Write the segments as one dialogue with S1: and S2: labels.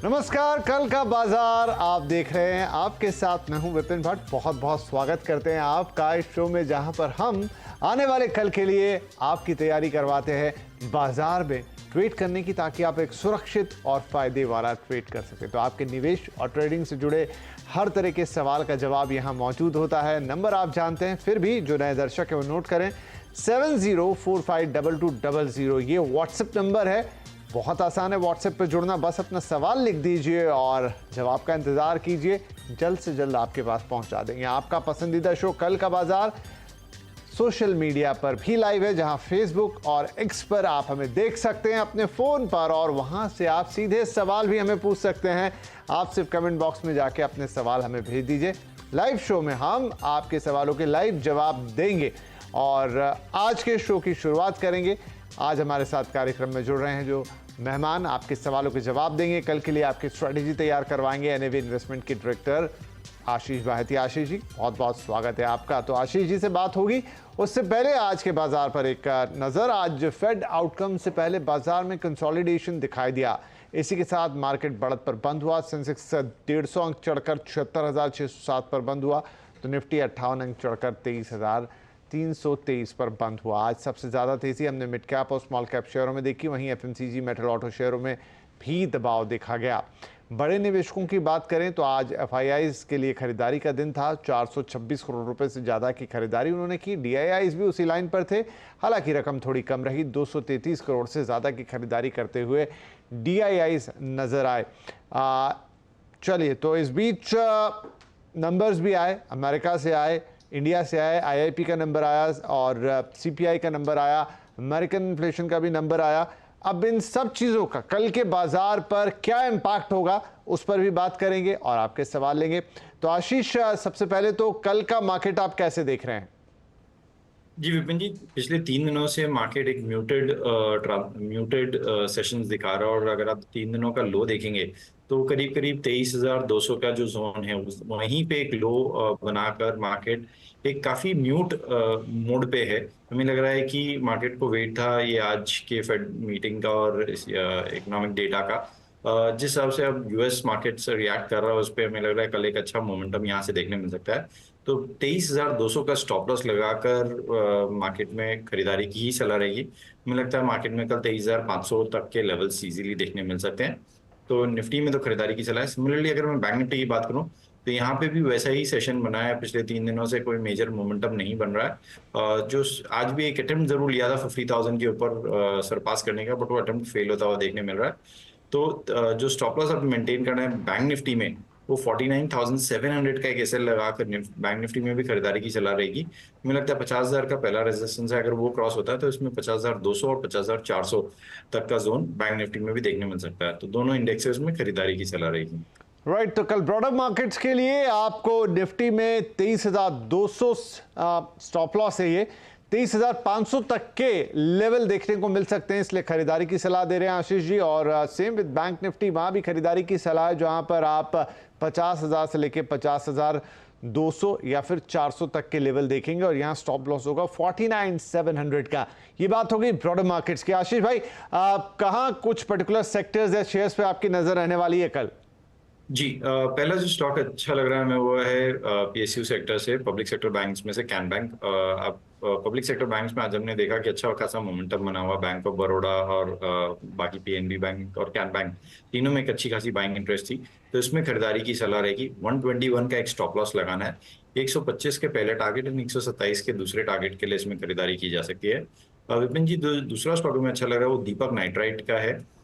S1: नमस्कार, कल का बाजार आप देख रहे हैं। आपके साथ मैं हूं विपिन भट्ट। बहुत बहुत स्वागत करते हैं आपका इस शो में, जहां पर हम आने वाले कल के लिए आपकी तैयारी करवाते हैं बाजार में ट्रेड करने की, ताकि आप एक सुरक्षित और फायदे वाला ट्रेड कर सकें। तो आपके निवेश और ट्रेडिंग से जुड़े हर तरह के सवाल का जवाब यहां मौजूद होता है। नंबर आप जानते हैं, फिर भी जो नए दर्शक है वो नोट करें। 70452200 ये व्हाट्सएप नंबर है। बहुत आसान है व्हाट्सएप पे जुड़ना, बस अपना सवाल लिख दीजिए और जवाब का इंतजार कीजिए, जल्द से जल्द आपके पास पहुंचा देंगे। आपका पसंदीदा शो कल का बाजार सोशल मीडिया पर भी लाइव है, जहां फेसबुक और एक्स पर आप हमें देख सकते हैं अपने फोन पर, और वहां से आप सीधे सवाल भी हमें पूछ सकते हैं। आप सिर्फ कमेंट बॉक्स में जाके अपने सवाल हमें भेज दीजिए। लाइव शो में हम आपके सवालों के लाइव जवाब देंगे और आज के शो की शुरुआत करेंगे। आज हमारे साथ कार्यक्रम में जुड़ रहे हैं जो मेहमान आपके सवालों के जवाब देंगे, कल के लिए आपकी स्ट्रेटेजी तैयार करवाएंगे, एनएवी इन्वेस्टमेंट के डायरेक्टर आशीष बाहेती। आशीष जी, बहुत बहुत स्वागत है आपका। तो आशीष जी से बात होगी, उससे पहले आज के बाजार पर एक नजर। आज फेड आउटकम से पहले बाजार में कंसोलिडेशन दिखाई दिया। इसी के साथ मार्केट बढ़त पर बंद हुआ। सेंसेक्स 150 अंक चढ़कर 76,607 पर बंद हुआ, तो निफ्टी 58 अंक चढ़कर 23,323 पर बंद हुआ। आज सबसे ज़्यादा तेज़ी हमने मिड कैप और स्मॉल कैप शेयरों में देखी, वहीं एफएमसीजी, मेटल, ऑटो शेयरों में भी दबाव देखा गया। बड़े निवेशकों की बात करें तो आज एफआईआईज के लिए खरीदारी का दिन था। 426 करोड़ रुपए से ज़्यादा की खरीदारी उन्होंने की। डीआईआईज भी उसी लाइन पर थे, हालांकि रकम थोड़ी कम रही। 233 करोड़ से ज़्यादा की खरीदारी करते हुए डीआईआईज नज़र आए। चलिए, तो इस बीच नंबर्स भी आए, अमेरिका से आए, इंडिया से आए, आईआईपी का नंबर आया और सीपीआई का नंबर आया, अमेरिकन इन्फ्लेशन का भी नंबर आया। अब इन सब चीज़ों का कल के बाजार पर क्या इम्पैक्ट होगा, उस पर भी बात करेंगे और आपके सवाल लेंगे। तो आशीष, सबसे पहले तो कल का मार्केट आप कैसे देख रहे हैं?
S2: जी विपिन जी, पिछले 3 दिनों से मार्केट एक म्यूटेड सेशंस दिखा रहा है, और अगर आप 3 दिनों का लो देखेंगे तो करीब करीब 23,200 का जो जोन है वहीं पे एक लो बनाकर मार्केट एक काफी म्यूट मोड पे है। हमें लग रहा है कि मार्केट को वेट था ये आज के फेड मीटिंग का और इकोनॉमिक डेटा का। जिस हिसाब से अब यूएस मार्केट से रिएक्ट कर रहा है उस पर हमें लग रहा है कल एक अच्छा मोमेंटम यहाँ से देखने मिल सकता है। तो 23,200 का स्टॉप लॉस लगाकर मार्केट में खरीदारी की ही सलाह रहेगी। मुझे लगता है मार्केट में कल 23,500 तक के लेवल्स इजीली देखने मिल सकते हैं। तो निफ्टी में तो खरीदारी की सलाह है। सिमिलरली अगर मैं बैंक निफ्टी की बात करूं तो यहाँ पे भी वैसा ही सेशन बना है। पिछले 3 दिनों से कोई मेजर मोमेंटम नहीं बन रहा है। जो आज भी एक अटेम्प्ट जरूर लिया था 50,000 के ऊपर सरपास करने का, बट वो अटेम्प्ट फेल होता हुआ देखने मिल रहा है। तो जो स्टॉप लॉस अब मेंटेन करना है बैंक निफ्टी में, वो 49,700 का एक एसएल लगाकर बैंक निफ्टी में भी खरीदारी की सलाह रहेगी। मुझे लगता है 50,000 का पहला रेजिस्टेंस है, अगर वो क्रॉस होता है तो इसमें 50,200 और 50,400 तक का जोन बैंक निफ्टी में भी देखने मिल सकता है। तो दोनों इंडेक्सेस में खरीदारी की सलाह रहेगी।
S1: राइट, तो कल ब्रॉडर मार्केट्स के लिए आपको निफ्टी में 23,200 स्टॉप लॉस है, ये 23,500 तक के लेवल देखने को मिल सकते हैं, इसलिए खरीदारी की सलाह दे रहे हैं आशीष जी। और सेम विद बैंक निफ्टी, वहां भी खरीदारी की सलाह है, जहां पर आप 50,000 से लेके 50,200 या फिर 400 तक के लेवल देखेंगे, और यहाँ स्टॉप लॉस होगा 49,700 का। ये बात होगी ब्रॉडर मार्केट्स की। आशीष भाई, कहाँ कुछ पर्टिकुलर सेक्टर्स या शेयर्स पे आपकी नजर रहने वाली है कल?
S2: जी, पहला जो स्टॉक अच्छा लग रहा है हमें वो है पीएसयू सेक्टर से, पब्लिक सेक्टर बैंक्स में से कैन बैंक। अब पब्लिक सेक्टर बैंक्स में आज हमने देखा कि अच्छा खासा मोमेंटम बना हुआ। बैंक ऑफ बड़ौदा और बाकी पीएनबी बैंक और कैन बैंक, तीनों में एक अच्छी खासी बाइंग इंटरेस्ट थी, तो इसमें खरीदारी की सलाह रहेगी। 121 का एक स्टॉप लॉस लगाना है। 125 के पहले टारगेट और 127 के दूसरे टारगेट के लिए इसमें खरीदारी की जा सकती है। विपिन जी, दूसरा स्टॉक में अच्छा लग रहा है वो दीपक नाइट्राइट का है।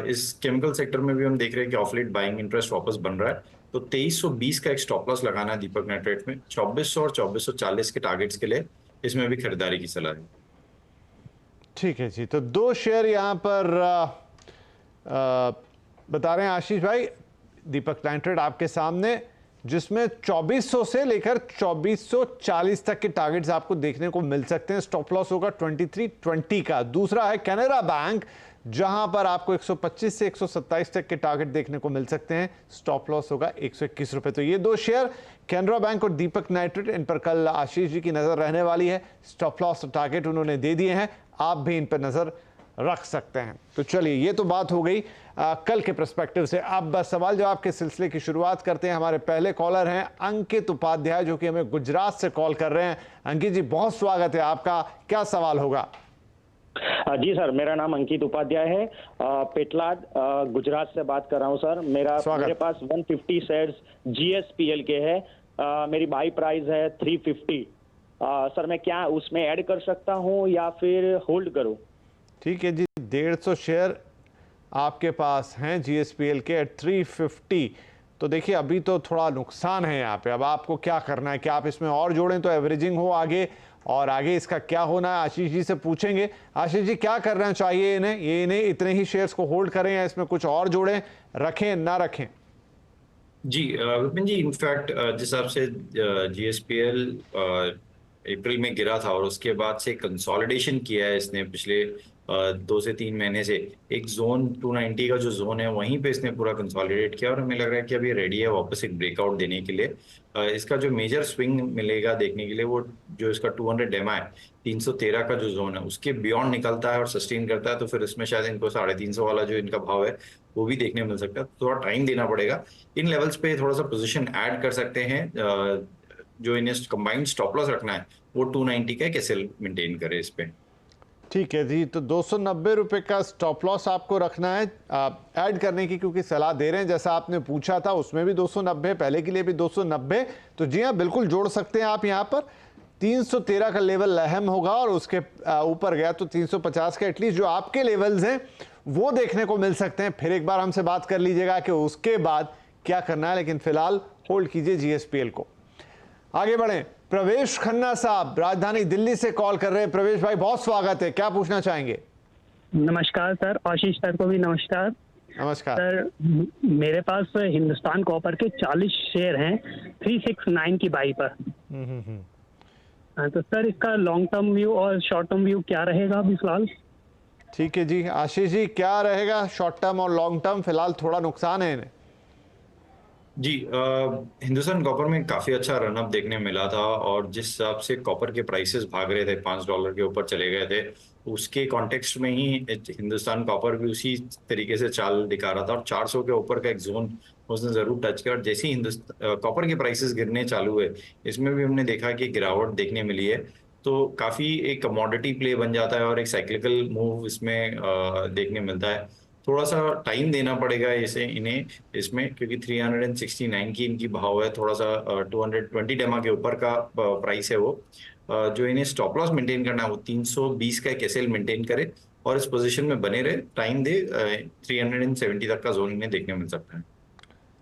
S2: इस केमिकल सेक्टर में भी हम देख रहे हैं कि ऑफ लेट बाइंग इंटरेस्ट वापस बन रहा है। तो 2320 का एक स्टॉप लॉस लगाना है दीपक नाइट्राइट में। 2400 और 2440 के टारगेट्स के लिए इसमें भी खरीदारी की सलाह है।
S1: ठीक है जी, तो दो शेयर यहाँ पर बता रहे हैं आशीष भाई। दीपक नाइट्राइट आपके सामने, जिसमें 2400 से लेकर 2440 तक के टारगेट्स आपको देखने को मिल सकते हैं। स्टॉप लॉस होगा 2320 का। दूसरा है कैनरा बैंक, जहां पर आपको 125 से 127 तक के टारगेट देखने को मिल सकते हैं। स्टॉप लॉस होगा 121 रुपए। तो ये दो शेयर, कैनरा बैंक और दीपक नाइट्राइट, इन पर कल आशीष जी की नजर रहने वाली है। स्टॉप लॉस और टारगेट उन्होंने दे दिए हैं, आप भी इन पर नजर रख सकते हैं। तो चलिए, ये तो बात हो गई कल के पर्सपेक्टिव से। अब सवाल जवाब के सिलसिले की शुरुआत करते हैं। हमारे पहले कॉलर हैं अंकित उपाध्याय, जो कि हमें गुजरात से कॉल कर रहे हैं। अंकित जी, बहुत स्वागत है आपका, क्या सवाल होगा?
S3: जी सर, मेरा नाम अंकित उपाध्याय है, पेटलाद गुजरात से बात कर रहा हूं सर। मेरे पास 150 शेयर्स GSPL के है। मेरी बाई प्राइस है 350। सर, मैं क्या उसमें ऐड कर सकता हूं या फिर होल्ड करूं?
S1: ठीक है जी, 150 शेयर आपके पास हैं GSPL के 350। तो देखिए, अभी तो थोड़ा नुकसान है यहाँ पे। अब आपको क्या करना है कि आप इसमें और जोड़ें तो एवरेजिंग हो आगे, और आगे इसका क्या होना है आशीष जी से पूछेंगे। आशीष जी, क्या करना चाहिए इन्हें? ये इन्हें इतने ही शेयर्स को होल्ड करें या इसमें कुछ और जोड़ें, रखें ना रखें?
S2: जी विपिन जी, इनफैक्ट जिस हिसाब से GSPL अप्रैल में गिरा था और उसके बाद से कंसोलिडेशन किया है इसने पिछले 2 से 3 महीने से, एक जोन 290 का जो जोन है वहीं पे इसने पूरा कंसोलिडेट किया और हमें लग रहा है कि अभी रेडी है वापस एक ब्रेकआउट देने के लिए। इसका जो मेजर स्विंग मिलेगा देखने के लिए, वो जो इसका 200 EMA है, 313 का जो जोन है उसके बियॉन्ड निकलता है और सस्टेन करता है, तो फिर इसमें शायद इनको 350 वाला जो इनका भाव है वो भी देखने मिल सकता है। थोड़ा टाइम देना पड़ेगा। इन लेवल्स पे थोड़ा सा पोजीशन ऐड कर सकते हैं। जो इन्हें कंबाइंड स्टॉप लॉस रखना है वो 290 का कैसे मेंटेन करे इस पे।
S1: ठीक है जी, तो 290 रुपए का स्टॉप लॉस आपको रखना है ऐड करने की, क्योंकि सलाह दे रहे हैं जैसा आपने पूछा था उसमें भी 290, पहले के लिए भी 290। तो जी हाँ, बिल्कुल जोड़ सकते हैं आप यहाँ पर। 313 का लेवल अहम होगा और उसके ऊपर गया तो 350 के एटलीस्ट जो आपके लेवल्स हैं वो देखने को मिल सकते हैं। फिर एक बार हमसे बात कर लीजिएगा कि उसके बाद क्या करना है, लेकिन फिलहाल होल्ड कीजिए GSPL को। आगे बढ़ें, प्रवेश खन्ना साहब राजधानी दिल्ली से कॉल कर रहे हैं। प्रवेश भाई, बहुत स्वागत है, क्या पूछना चाहेंगे?
S4: नमस्कार सर, आशीष सर को भी नमस्कार।
S1: नमस्कार
S4: सर, मेरे पास हिंदुस्तान कॉपर के 40 शेयर हैं 369 की बाई पर। तो सर, इसका लॉन्ग टर्म व्यू और शॉर्ट टर्म व्यू क्या रहेगा अभी फिलहाल?
S1: ठीक है जी, आशीष जी क्या रहेगा शॉर्ट टर्म और लॉन्ग टर्म? फिलहाल थोड़ा नुकसान है इन्हें।
S2: जी हिंदुस्तान कॉपर में काफी अच्छा रनअप देखने मिला था, और जिस हिसाब से कॉपर के प्राइसेस भाग रहे थे, $5 के ऊपर चले गए थे, उसके कॉन्टेक्स्ट में ही हिंदुस्तान कॉपर भी उसी तरीके से चाल दिखा रहा था और 400 के ऊपर का एक जोन उसने जरूर टच किया। और जैसे ही कॉपर के प्राइसेस गिरने चालू हुए, इसमें भी हमने देखा कि गिरावट देखने मिली है। तो काफी एक कमोडिटी प्ले बन जाता है और एक साइक्लिकल मूव इसमें देखने मिलता है। थोड़ा सा टाइम देना पड़ेगा इन्हें इसमें, क्योंकि 369 की इनकी भाव है। थोड़ा सा 220 EMA के ऊपर का प्राइस है वो। जो इन्हें स्टॉप लॉस मेंटेन करना है वो 320 का एक SL मेंटेन करे और इस पोजीशन में बने रहे, टाइम दे। 370 तक का जोन इन्हें देखने मिल सकता है।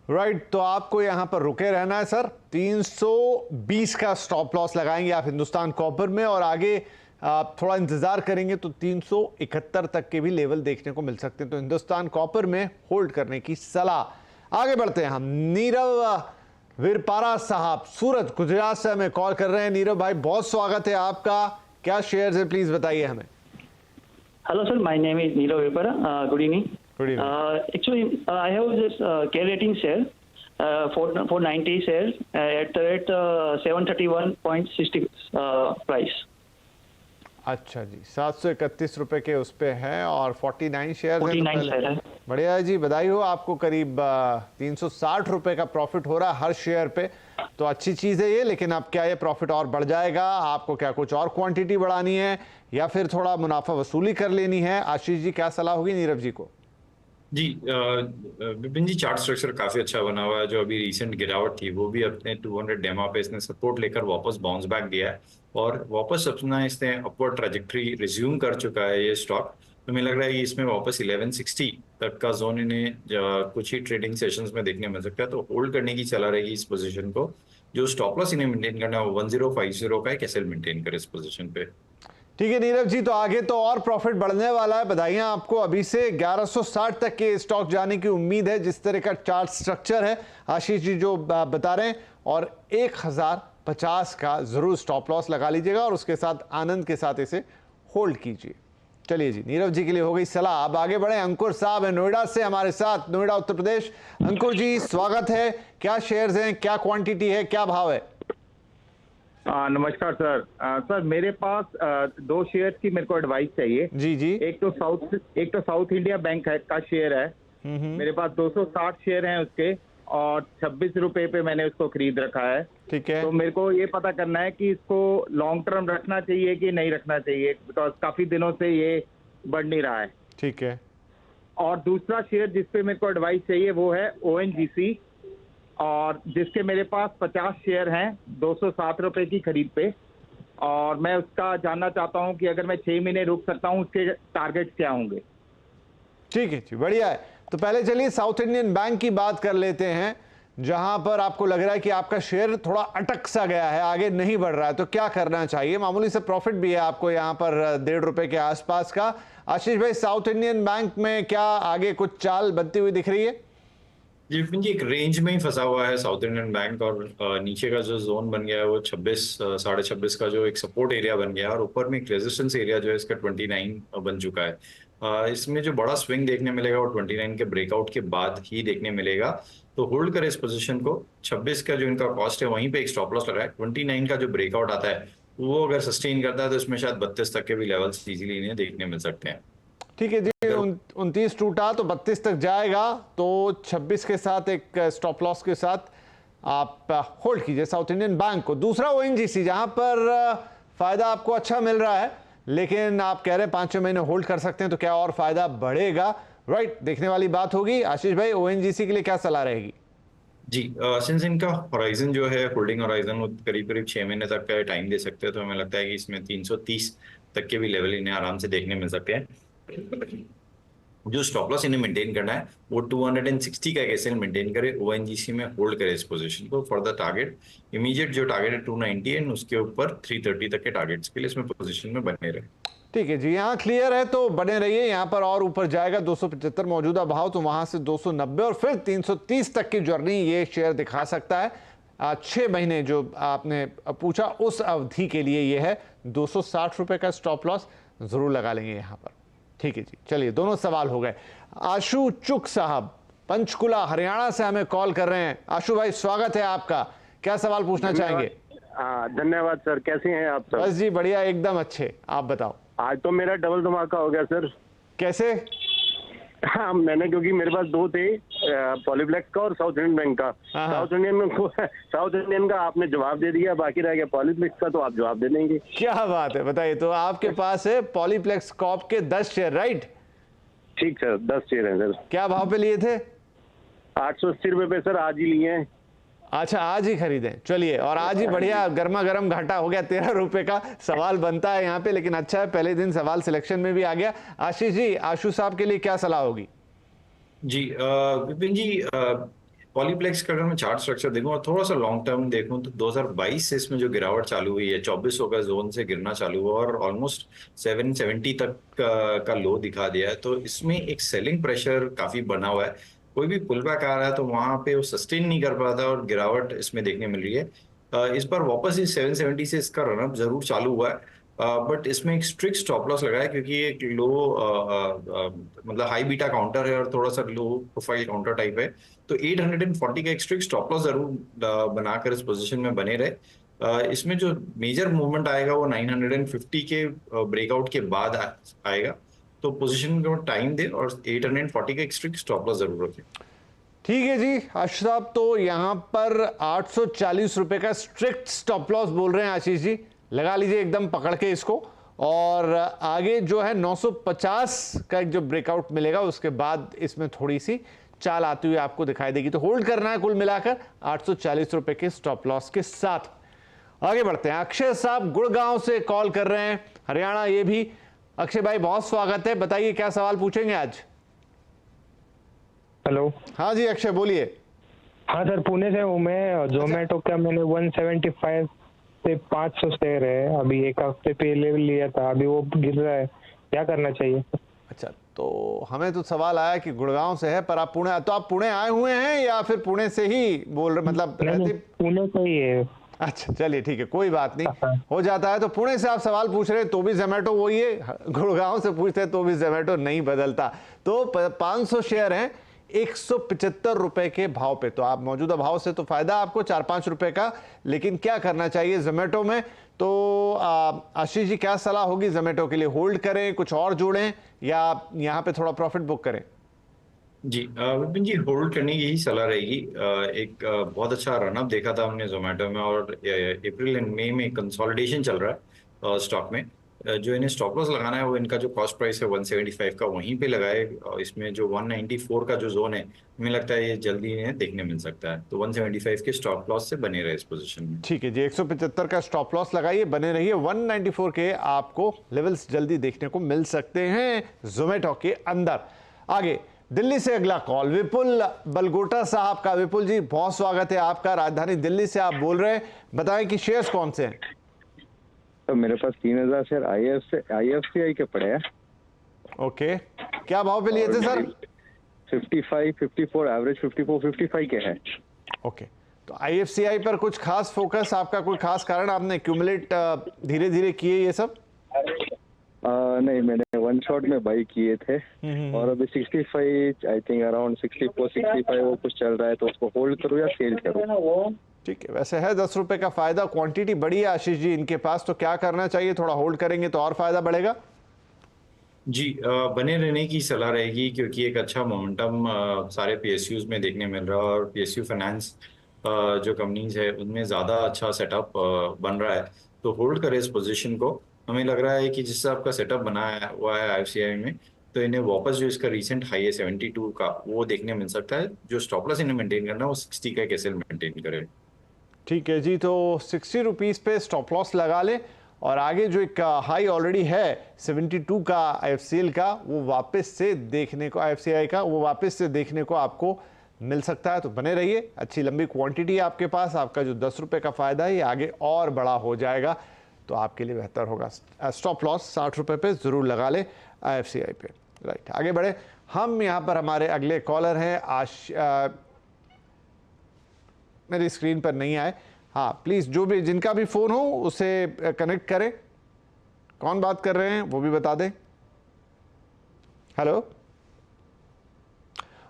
S1: राइट, तो आपको यहां पर रुके रहना है सर। 320 का स्टॉप लॉस लगाएंगे आप हिंदुस्तान कॉपर में, और आगे आप थोड़ा इंतजार करेंगे तो 371 तक के भी लेवल देखने को मिल सकते हैं। तो हिंदुस्तान कॉपर में होल्ड करने की सलाह। आगे बढ़ते हैं हम। नीरव विरपारा साहब सूरत गुजरात से हमें कॉल कर रहे हैं। नीरव भाई, बहुत स्वागत है आपका, क्या शेयर्स है प्लीज बताइए हमें।
S3: Hello sir, my name is Neerav Vipara. Good evening.
S1: Good evening.
S3: Actually, I have this K rating share, 490 shares at the rate 731.60 price.
S1: अच्छा जी, 731 रुपए के उस पे है और 49 शेयर
S3: 49 शेयर है।
S1: बढ़िया है जी, बधाई हो आपको। करीब 360 रुपए का प्रॉफिट हो रहा है हर शेयर पे, तो अच्छी चीज है ये। लेकिन अब क्या ये प्रॉफिट और बढ़ जाएगा? आपको क्या कुछ और क्वांटिटी बढ़ानी है या फिर थोड़ा मुनाफा वसूली कर लेनी है? आशीष जी, क्या सलाह होगी नीरव जी को?
S2: जी विपिन जी, चार्ट स्ट्रक्चर काफी अच्छा बना हुआ है। जो अभी रिसेंट गिरावट थी वो भी अपने 200 EMA पे इसने सपोर्ट लेकर वापस बाउंस बैक दिया है और वापस अपना इसने अपवर्ड ट्रैजेक्टरी रिज्यूम कर चुका है ये स्टॉक। तो मुझे लग रहा है कि इसमें वापस 1160 तक का जोन इन्हें कुछ ही ट्रेडिंग सेशंस में देखने मिल सकता है। तो होल्ड करने की सलाह रहेगी इस पोजीशन को। जो स्टॉप लॉस इन्हें मेंटेन करना है वो 1050 का एक SL मेंटेन करे इस पोजीशन पे।
S1: ठीक है नीरव जी, तो आगे तो और प्रॉफिट बढ़ने वाला है। बधाइयां आपको। अभी से 1160 तक के स्टॉक जाने की उम्मीद है जिस तरह का चार्ट स्ट्रक्चर है आशीष जी जो बता रहे हैं, और 1050 का जरूर स्टॉप लॉस लगा लीजिएगा और उसके साथ आनंद के साथ इसे होल्ड कीजिए। चलिए जी, नीरव जी के लिए हो गई सलाह। अब आगे बढ़े। अंकुर साहब है नोएडा से हमारे साथ, नोएडा उत्तर प्रदेश। अंकुर जी स्वागत है। क्या शेयर्स हैं, क्या क्वांटिटी है, क्या भाव है?
S5: नमस्कार सर। सर मेरे पास दो शेयर की मेरे को एडवाइस चाहिए।
S1: जी जी।
S5: एक तो साउथ इंडिया बैंक का शेयर है, मेरे पास 260 शेयर हैं उसके, और 26 रुपए पे मैंने उसको खरीद रखा है।
S1: ठीक है।
S5: तो मेरे को ये पता करना है कि इसको लॉन्ग टर्म रखना चाहिए कि नहीं रखना चाहिए, बिकॉज काफी दिनों से ये बढ़ नहीं रहा है।
S1: ठीक है।
S5: और दूसरा शेयर जिसपे मेरे को एडवाइस चाहिए वो है ONGC, और जिसके मेरे पास 50 शेयर हैं 207 रुपए की खरीद पे, और मैं उसका जानना चाहता हूं कि अगर मैं 6 महीने रुक सकता हूं उसके टारगेट क्या होंगे।
S1: ठीक है जी, बढ़िया है। तो पहले चलिए साउथ इंडियन बैंक की बात कर लेते हैं, जहां पर आपको लग रहा है कि आपका शेयर थोड़ा अटक सा गया है, आगे नहीं बढ़ रहा है, तो क्या करना चाहिए? मामूली से प्रॉफिट भी है आपको यहाँ पर 1.5 रुपए के आसपास का। आशीष भाई, साउथ इंडियन बैंक में क्या आगे कुछ चाल बनती हुई दिख रही है?
S2: जी विपिन जी, एक रेंज में ही फंसा हुआ है साउथ इंडियन बैंक, और नीचे का जो जोन बन गया है वो 26 साढ़े 26 का जो एक सपोर्ट एरिया बन गया है, और ऊपर में एक रेजिस्टेंस एरिया जो है इसका 29 बन चुका है। इसमें जो बड़ा स्विंग देखने मिलेगा वो 29 के ब्रेकआउट के बाद ही देखने मिलेगा। तो होल्ड करें इस पोजीशन को। 26 का जो इनका कॉस्ट है वहीं पे एक स्टॉप लॉस लगा है। 29 का जो ब्रेकआउट आता है वो अगर सस्टेन करता है तो इसमें शायद 32 तक के भी लेवल्स इजीली इन्हें देखने मिल सकते हैं।
S1: ठीक है जी। 29 टूटा तो 32 तक जाएगा, तो 26 के साथ एक स्टॉप लॉस के साथ आप होल्ड कीजिए साउथ इंडियन बैंक को। दूसरा ONGC, जहां पर फायदा आपको अच्छा मिल रहा है, लेकिन आप कह रहे हैं 5-6 महीने होल्ड कर सकते हैं, तो क्या और फायदा बढ़ेगा? राइट, देखने वाली बात होगी। आशीष भाई, ONGC के लिए क्या सलाह रहेगी?
S2: जी, सिंस इनका होराइजन जो है, होल्डिंग होराइजन, वो करीब करीब 6 महीने तक का टाइम दे सकते हैं, तो हमें लगता है कि इसमें 330 तक के भी लेवल इन्हें आराम से देखने मिल सकते हैं। जो स्टॉप लॉस इन्हें मेंटेन करना है वो 260 का एक मेंटेन करे, ONGC में होल्ड करे इस पोजीशन को फॉर द टारगेट। इमीडिएट जो टारगेट है 290 एंड उसके ऊपर 330 तक के टारगेट्स के लिए इसमें पोजीशन में बने रहे।
S1: ठीक है जी, यहाँ क्लियर है तो बने रहिए। यहाँ पर और ऊपर जाएगा 275 मौजूदा भाव, तो वहां से 290 और फिर 330 तक की जर्नी ये शेयर दिखा सकता है। 6 महीने जो आपने पूछा उस अवधि के लिए ये है। 260 रुपए का स्टॉप लॉस जरूर लगा लेंगे यहाँ पर। ठीक है जी, चलिए दोनों सवाल हो गए। आशु चुक साहब पंचकुला हरियाणा से हमें कॉल कर रहे हैं। आशु भाई, स्वागत है आपका, क्या सवाल पूछना चाहेंगे?
S6: धन्यवाद सर, कैसे हैं आप सर?
S1: बस जी बढ़िया, एकदम अच्छे, आप बताओ।
S6: आज तो मेरा डबल धमाका हो गया सर।
S1: कैसे?
S6: हाँ, मैंने क्योंकि मेरे पास दो थे, पॉलीप्लेक्स का और साउथ इंडियन बैंक का। साउथ इंडियन का आपने जवाब दे दिया, बाकी रह गया पॉलीप्लेक्स का, तो आप जवाब दे देंगे।
S1: क्या बात है, बताइए। तो आपके पास है पॉलीप्लेक्स कॉर्प के 10 शेयर, राइट?
S6: ठीक सर, 10 शेयर हैं सर।
S1: क्या भाव पे लिए थे?
S6: 880 रुपए पे सर, आज ही लिए हैं।
S1: अच्छा, आज ही खरीदें, चलिए। और आज ही बढ़िया गर्मा गर्म घाटा हो गया, 13 रुपए का सवाल बनता है यहाँ पे, लेकिन अच्छा है पहले दिन सवाल सिलेक्शन में भी आ गया। आशीष जी, आशु साहब के लिए क्या सलाह होगी?
S2: जी विपिन जी, पॉलीप्लेक्स का अगर मैं चार्ट स्ट्रक्चर देखूं और थोड़ा सा लॉन्ग टर्म देखूं तो 2022 से इसमें जो गिरावट चालू हुई है, 2400 का जोन से गिरना चालू हुआ और ऑलमोस्ट 770 तक का लो दिखा दिया है। तो इसमें एक सेलिंग प्रेशर काफी बना हुआ है। कोई भी पुल बैक आ रहा है तो वहां पे वो सस्टेन नहीं कर पाता और गिरावट इसमें देखने मिल रही है। इस बार वापस इस 770 से इसका रनअप जरूर चालू हुआ है, बट इसमें एक स्ट्रिक्ट स्टॉप लॉस लगा है क्योंकि एक लो मतलब हाई बीटा काउंटर है और थोड़ा सा लो प्रोफाइल काउंटर टाइप है। तो 840 का एक स्ट्रिक्ट स्टॉप लॉस जरूर बनाकर इस पोजीशन में बने रहे। इसमें जो मेजर मूवमेंट आएगा वो 950 के ब्रेकआउट के बाद आएगा, तो पोजीशन को टाइम दे और 840 का एक स्ट्रिक्ट स्टॉप लॉस जरूर रखें।
S1: ठीक है जी आशीष साहब, तो यहाँ पर 840 रुपए का स्ट्रिक्ट स्टॉप लॉस बोल रहे हैं आशीष जी, लगा लीजिए एकदम पकड़ के इसको। और आगे जो है 950 का एक जो ब्रेकआउट मिलेगा उसके बाद इसमें थोड़ी सी चाल आती हुई आपको दिखाई देगी, तो होल्ड करना है कुल मिलाकर 840 रुपए के स्टॉप लॉस के साथ। आगे बढ़ते हैं। अक्षय साहब गुड़गांव से कॉल कर रहे हैं, हरियाणा ये भी। अक्षय भाई बहुत स्वागत है, बताइए क्या सवाल पूछेंगे आज?
S7: हेलो।
S1: हाँ जी अक्षय बोलिए।
S7: हाँ सर, पुणे से हूँ मैं। जोमेटो का मैंने 175 से 500 शेयर है, अभी एक हफ्ते पहले लिया था, अभी वो गिर रहा है, क्या करना चाहिए?
S1: अच्छा, तो हमें तो सवाल आया कि गुड़गांव से है, पर आप पुणे, तो आप पुणे आए हुए हैं या फिर पुणे से ही बोल रहे, मतलब
S7: पुणे से ही है।
S1: अच्छा चलिए ठीक है, कोई बात नहीं, हो जाता है। तो पुणे से आप सवाल पूछ रहे हैं तो भी जोमेटो वही है, गुड़गांव से पूछते हैं तो भी जोमेटो नहीं बदलता। तो 500 शेयर हैं, 175 रुपए के भाव पे। तो आप मौजूदा भाव से तो फायदा आपको 4-5 रुपए का, लेकिन क्या करना चाहिए जोमेटो में? तो आशीष जी क्या सलाह होगी जोमेटो के लिए? होल्ड करें, कुछ और जोड़ें, या यहाँ पे थोड़ा प्रॉफिट बुक करें?
S2: जी विपिन जी, होल्ड करने की ही सलाह रहेगी। एक बहुत अच्छा रनअप देखा था हमने जोमेटो में, और अप्रैल एंड मई में कंसोलिडेशन चल रहा है स्टॉक में। जो इन्हें स्टॉप लॉस लगाना है वो इनका जो कॉस्ट प्राइस है 175 का वहीं पे लगाए, और इसमें जो 194 का जो जोन है हमें लगता है ये जल्दी इन्हें देखने मिल सकता है। तो 175 के स्टॉप लॉस से बने रहे इस पोजीशन में।
S1: ठीक है जी, 175 का स्टॉप लॉस लगाइए, बने रहिए। 194 के आपको लेवल्स जल्दी देखने को मिल सकते हैं जोमेटो के अंदर। आगे दिल्ली से अगला कॉल विपुल बलगोटा साहब का। विपुल जी बहुत स्वागत है आपका, राजधानी दिल्ली से आप बोल रहे हैं, बताएं कि शेयर्स कौन से हैं?
S8: तो मेरे पास 3000 शेयर IFCI के पड़े हैं।
S1: ओके, क्या भाव पे लिए थे सर?
S8: 55, 54, एवरेज 54, 55 के हैं।
S1: ओके, तो IFCI पर कुछ खास फोकस आपका, कोई खास कारण? आपने एक्यूमुलेट धीरे धीरे किए ये सब?
S8: नहीं, मैंने वन शॉट में बाई किए थे, और अभी 65 आई थिंक अराउंड 64, 65 वो कुछ चल रहा है, तो उसको होल्ड करूँ या सेल करूँ?
S1: ठीक है, वैसे है 10 रुपए का फायदा, क्वांटिटी बड़ी है आशीष जी इनके पास, तो क्या करना चाहिए? थोड़ा होल्ड करेंगे तो और फायदा बढ़ेगा?
S2: जी बने रहने की सलाह रहेगी, क्योंकि एक अच्छा मोमेंटम सारे PSUs में देखने मिल रहा है, और PSU फाइनेंस जो कंपनीज है उनमें ज़्यादा अच्छा सेटअप बन रहा है। तो होल्ड करें इस पोजीशन को। हमें लग रहा है कि जिससे आपका सेटअप बनाया हुआ है IFCI में, तो इन्हें वापस जो इसका रीसेंट हाई है 72 का वो देखने मिल सकता है। जो स्टॉप लॉस इन्हें मेंटेन करना है वो 60 का कैसे मेंटेन करें।
S1: ठीक है जी, तो 60 रुपीज़ पे स्टॉप लॉस लगा ले, और आगे जो एक हाई ऑलरेडी है 72 का IFCL का, वो वापस से देखने को, IFCI का वो वापस से देखने को आपको मिल सकता है। तो बने रहिए, अच्छी लंबी क्वांटिटी है आपके पास, आपका जो 10 रुपए का फायदा है ये आगे और बड़ा हो जाएगा, तो आपके लिए बेहतर होगा। स्टॉप लॉस 60 रुपए पे जरूर लगा ले IFCI पे। राइट, आगे बढ़े हम। यहाँ पर हमारे अगले कॉलर हैं मेरी स्क्रीन पर नहीं आए, हाँ प्लीज़ जो भी जिनका भी फ़ोन हो उसे कनेक्ट करें। कौन बात कर रहे हैं वो भी बता दें। हेलो,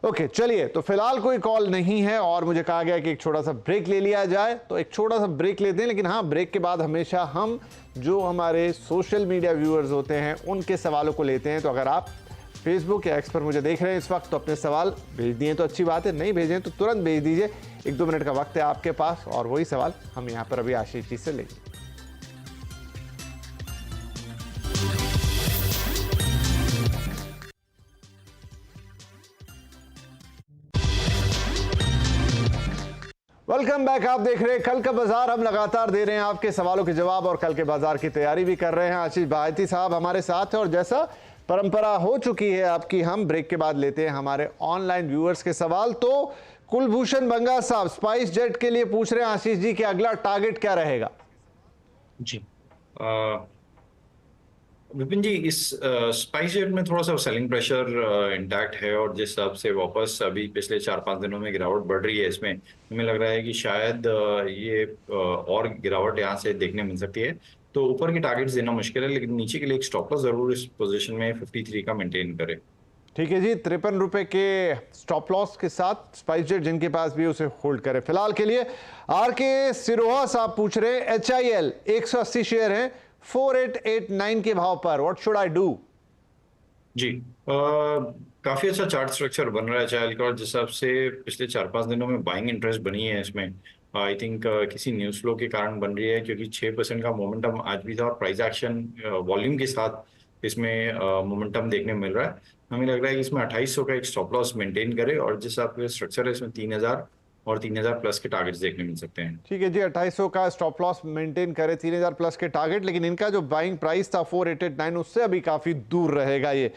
S1: ओके चलिए, तो फिलहाल कोई कॉल नहीं है, और मुझे कहा गया कि एक छोटा सा ब्रेक ले लिया जाए, तो एक छोटा सा ब्रेक लेते हैं। लेकिन हाँ, ब्रेक के बाद हमेशा हम जो हमारे सोशल मीडिया व्यूअर्स होते हैं उनके सवालों को लेते हैं। तो अगर आप फेसबुक या एक्स पर मुझे देख रहे हैं इस वक्त, तो अपने सवाल भेज दिए तो अच्छी बात है, नहीं भेजें तो तुरंत भेज दीजिए। 1-2 मिनट का वक्त है आपके पास, और वही सवाल हम यहाँ पर अभी आशीष जी से लेंगे। वेलकम बैक, आप देख रहे हैं कल का बाजार। हम लगातार दे रहे हैं आपके सवालों के जवाब, और कल के बाजार की तैयारी भी कर रहे हैं। आशीष भारती साहब हमारे साथ हैं, और जैसा परंपरा हो चुकी है आपकी, हम ब्रेक के बाद लेते हैं हमारे ऑनलाइन व्यूअर्स के सवाल। तो कुलभूषण बंगा साहब स्पाइस जेट के लिए पूछ रहे हैं आशीष जी कि अगला टारगेट क्या रहेगा?
S2: जी विपिन जी, इस स्पाइस जेट में थोड़ा सा सेलिंग प्रेशर इंटैक्ट है, और जिस हिसाब से वापस अभी पिछले 4-5 दिनों में गिरावट बढ़ रही है, इसमें हमें लग रहा है कि शायद ये और गिरावट यहाँ से देखने मिल सकती है। तो ऊपर के टारगेट्स देना मुश्किल है, लेकिन नीचे के लिए एक स्टॉप लॉस जरूर इस पोजीशन में 53 का मेंटेन करें।
S1: ठीक है जी, 53 रुपए के स्टॉप लॉस के साथ स्पाइस जेट जिनके पास भी उसे होल्ड करें। फिलहाल के लिए RK सिरोहा साहब पूछ रहे हैं HIL 180 शेयर हैं 4889 के भाव पर, व्हाट शुड आई डू?
S2: जी काफी अच्छा चार्ट स्ट्रक्चर बन रहा है HIL का, और जिस हिसाब से पिछले 4-5 दिनों में बाइंग इंटरेस्ट बनी है इसमें, आई थिंक किसी न्यूज फ्लो के कारण बन रही है, क्योंकि 6% का मोमेंटम आज भी था, और प्राइस एक्शन वॉल्यूम के साथ इसमें मोमेंटम देखने मिल रहा है। हमें लग रहा है कि इसमें 2800 का एक स्टॉप लॉस मेंटेन करे, और जिस हिसाब से स्ट्रक्चर है इसमें 3000 और 3000 प्लस के टारगेट्स देखने मिल सकते हैं।
S1: ठीक है जी, 2800 का स्टॉप लॉस मेंटेन करे, 3000 प्लस के टारगेट, लेकिन इनका जो बाइंग प्राइस था 4889 उससे अभी काफी दूर रहेगा ये।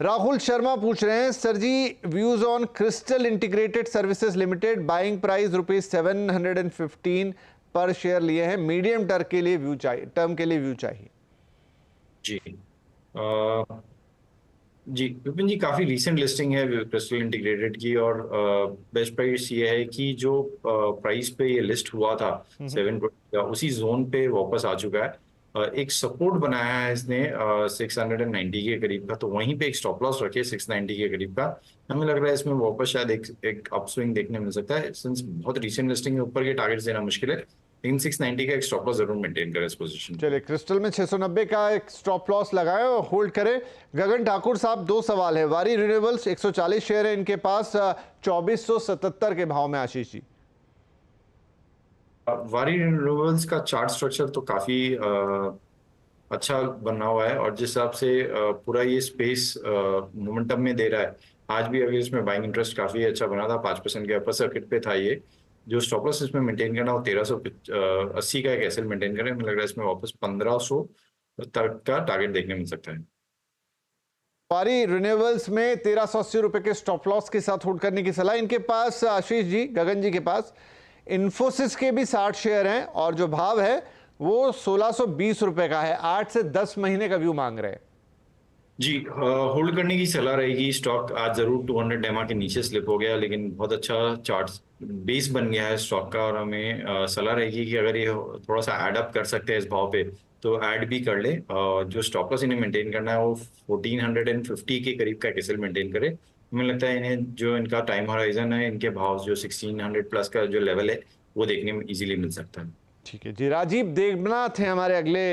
S1: राहुल शर्मा पूछ रहे हैं sir ji, views on Crystal Integrated Services Limited, buying price ₹715 पर शेयर लिए हैं, मीडियम टर्म के लिए व्यू चाहिए।
S2: जी जी विपिन जी, काफी रीसेंट लिस्टिंग है क्रिस्टल इंटीग्रेटेड की, और बेस्ट प्राइस ये है कि जो प्राइस पे ये लिस्ट हुआ था 7 का, उसी जोन पे वापस आ चुका है। एक सपोर्ट बनाया है इसने 690 के करीब का, तो वहीं पे एक स्टॉप लॉस रखे 690 के करीब का। हमें लग रहा है इसमें वापस शायद एक अपस्विंग देखने मिल सकता है। सिंस बहुत रिसेंट लिस्टिंग के ऊपर के टारगेट्स देना मुश्किल है, लेकिन 690 का एक स्टॉप लॉस जरूर मेंटेन करें इस पोजीशन।
S1: चलिए, क्रिस्टल में 690 का एक स्टॉप लॉस लगाएं और होल्ड करें। गगन ठाकुर साहब, दो सवाल है। वारी रिन्यूएबल्स 140 शेयर है इनके पास, 2477 के भाव में। आशीष जी,
S2: वारी रिन्यूएबल्स का चार्ट स्ट्रक्चर तो काफी अच्छा बना हुआ है, और जिस हिसाब से पूरा ये स्पेस मोमेंटम में दे रहा है, आज भी अगर इसमें बाइंग इंटरेस्ट काफी अच्छा बना था, 5% के अपर सर्किट पे था ये। जो स्टॉप लॉस इसमें मेंटेन करना वो 1380 का एक एसएल मेंटेन करें। मुझे लग रहा है इसमें वापस 1500 तक का टारगेट देखने मिल सकता है।
S1: वारी रिन्यूएबल्स में 1380 रुपए के स्टॉप लॉस के साथ होल्ड करने की सलाह इनके पास। आशीष जी, गगन जी के पास इन्फोसिस के भी 60 शेयर हैं और जो भाव है वो 1620 रुपए का है। 8 से 10 महीने का व्यू मांग रहे हैं।
S2: जी, होल्ड करने की सलाह रहेगी। स्टॉक आज जरूर 200 डेमा के नीचे स्लिप हो गया, लेकिन बहुत अच्छा चार्ट बेस बन गया है स्टॉक का, और हमें सलाह रहेगी कि अगर ये थोड़ा सा ऐड अप कर सकते हैं इस भाव पे तो ऐड भी कर ले। जो स्टॉप लॉस इन्हें मेंटेन करना है वो 1450 के करीब का कैसल मेंटेन करे। हमें लगता है इन्हें जो इनका टाइम होराइजन है, इनके भाव जो 1600 प्लस का जो लेवल है वो देखने में इजीली मिल सकता है।
S1: ठीक है जी। राजीव देवनाथ हैं हमारे अगले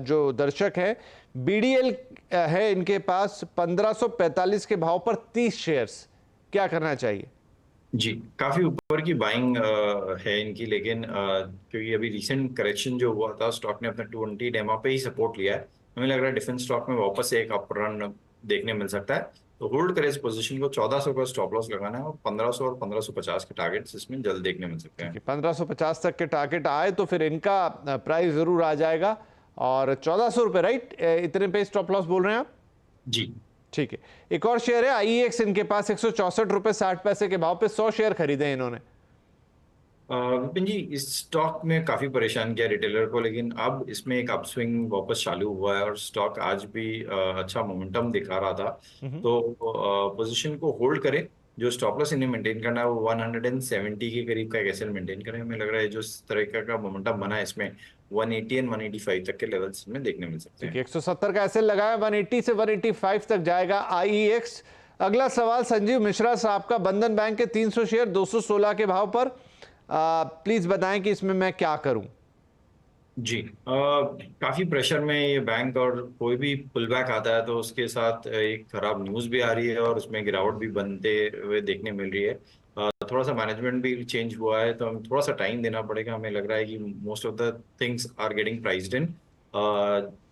S1: जो दर्शक है। बीडीएल है इनके पास 1545 के भाव पर 30 शेयर्स, क्या करना चाहिए?
S2: जी, काफी ऊपर की बाइंग है इनकी, लेकिन क्योंकि अभी रिसेंट करेक्शन जो हुआ था स्टॉक ने अपना 220 डेमा पे ही सपोर्ट लिया है, हमें लग रहा है डिफेंस स्टॉक में वापस एक अप रन देखने मिल सकता है। तो होल्ड करें इस पोजीशन को। 1400 का स्टॉप लॉस लगाना है और 1500 और 1550 के टारगेट्स इसमें जल्द देखने मिल सकते हैं।
S1: 1550 तक के टारगेट आए तो फिर इनका प्राइस जरूर आ जाएगा। और 1400 रुपए, राइट, इतने पे स्टॉप लॉस बोल रहे हैं आप?
S2: जी,
S1: ठीक है। एक और शेयर है आईईएक्स, इनके पास 164 रुपए 60 पैसे के भाव पे 100 शेयर खरीदे इन्होंने।
S2: विपिन जी, इस स्टॉक में काफी परेशान किया रिटेलर को, लेकिन अब इसमें एक अपस्विंग वापस चालू हुआ है और स्टॉक आज भी अच्छा मोमेंटम दिखा रहा था। तो पोजीशन को होल्ड करें। जो स्टॉप लॉस इन्हें मेंटेन करना है वो 170 के करीब का एसएल मेंटेन करें। हमें लग रहा है जो इस तरह का मोमेंटम बना है इसमें 180 एंड 185 तक के लेवल्स में देखने मिल सकते हैं।
S1: 170 का एसएल लगाया, 180 से 185 तक जाएगा आईईएक्स। अगला सवाल संजीव मिश्रा साहब का, बंधन बैंक के 300 शेयर 216 के भाव पर। प्लीज बताएं कि इसमें मैं क्या करूं?
S2: जी, काफी प्रेशर में ये बैंक, और कोई भी पुल बैक आता है तो उसके साथ एक खराब न्यूज भी आ रही है और उसमें गिरावट भी बनते हुए देखने मिल रही है। थोड़ा सा मैनेजमेंट भी चेंज हुआ है, तो हमें थोड़ा सा टाइम देना पड़ेगा। हमें लग रहा है कि most of the things are getting priced in.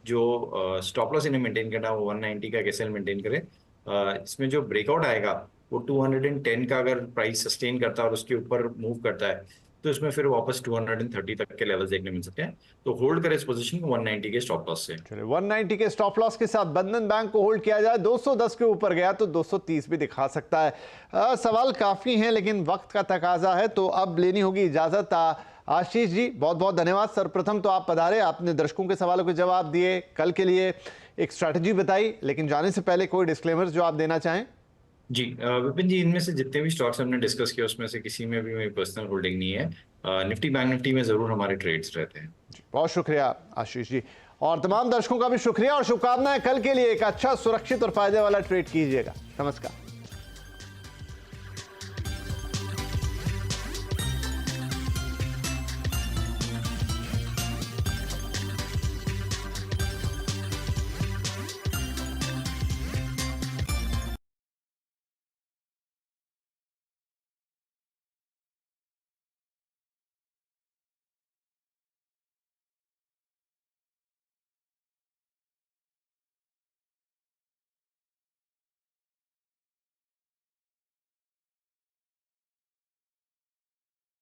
S2: जो स्टॉप लॉस इन्हें मेंटेन करना है वो 190 का कैसल मेंटेन करें। इसमें जो ब्रेकआउट आएगा वो 210 का अगर प्राइस सस्टेन करता है और उसके ऊपर मूव करता है तो इसमें फिर वापस 230 तक के लेवल्स देखने मिल सकते हैं। तो होल्ड करें इस पोजीशन को 190 के स्टॉप लॉस से।
S1: 190 के स्टॉप लॉस के साथ बंधन बैंक को होल्ड किया जाए। 210 के ऊपर गया तो 230 भी दिखा सकता है। सवाल काफी हैं लेकिन वक्त का तकाजा है, तो अब लेनी होगी इजाजत। आशीष जी, बहुत बहुत धन्यवाद। सर्वप्रथम तो आप पधारे, आपने दर्शकों के सवालों के जवाब दिए, कल के लिए एक स्ट्रैटेजी बताई, लेकिन जाने से पहले कोई डिस्क्लेमर्स जो आप देना चाहें?
S2: जी, विपिन जी, इनमें से जितने भी स्टॉक्स हमने डिस्कस किए उसमें से किसी में भी मेरी पर्सनल होल्डिंग नहीं है। निफ्टी बैंक निफ्टी में जरूर हमारे ट्रेड्स रहते हैं।
S1: बहुत शुक्रिया आशीष जी, और तमाम दर्शकों का भी शुक्रिया और शुभकामनाएं। कल के लिए एक अच्छा, सुरक्षित और फायदे वाला ट्रेड कीजिएगा। नमस्कार।